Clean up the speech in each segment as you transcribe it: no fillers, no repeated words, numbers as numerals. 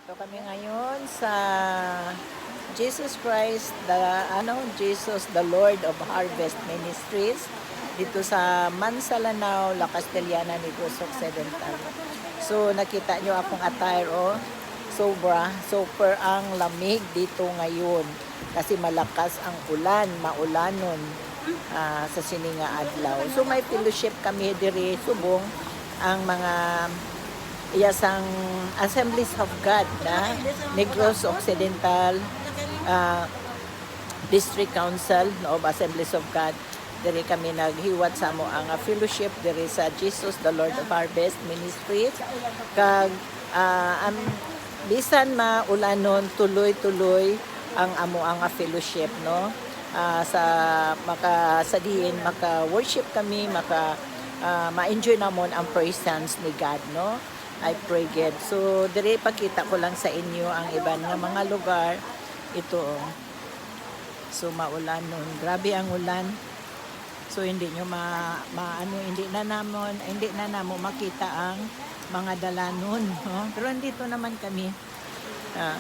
Ito kami ngayon sa Jesus Christ, Jesus the Lord of Harvest Ministries dito sa Mansalanao, La Castellana, Negros Occidental. So nakita nyo akong attire, super ang lamig dito ngayon kasi malakas ang ulan, maulanon sa sininga adlaw. So may fellowship kami diri subong ang mga ang Assemblies of God na Negros Occidental District Council of Assemblies of God. Diri kami naghiwat sa mo ang fellowship diri sa Jesus the Lord of Harvest Ministry. Kag bisan maulanon tuloy-tuloy ang amo ang fellowship, no? Sa maka-worship kami, ma-enjoy namon ang presence ni God, no? I pray God. So, dire pakita ko lang sa inyo ang iban nga mga lugar. Ito, so maulan nun. Grabe ang ulan. So, hindi hindi na namo makita ang mga dalanon, no? Pero andito naman kami.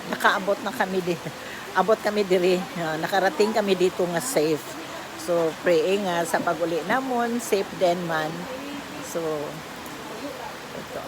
Nakaabot na kami dito. Abot kami diri. Nakarating kami dito nga safe. So, praying nga sa pag-uli namon, safe din man. So, ito.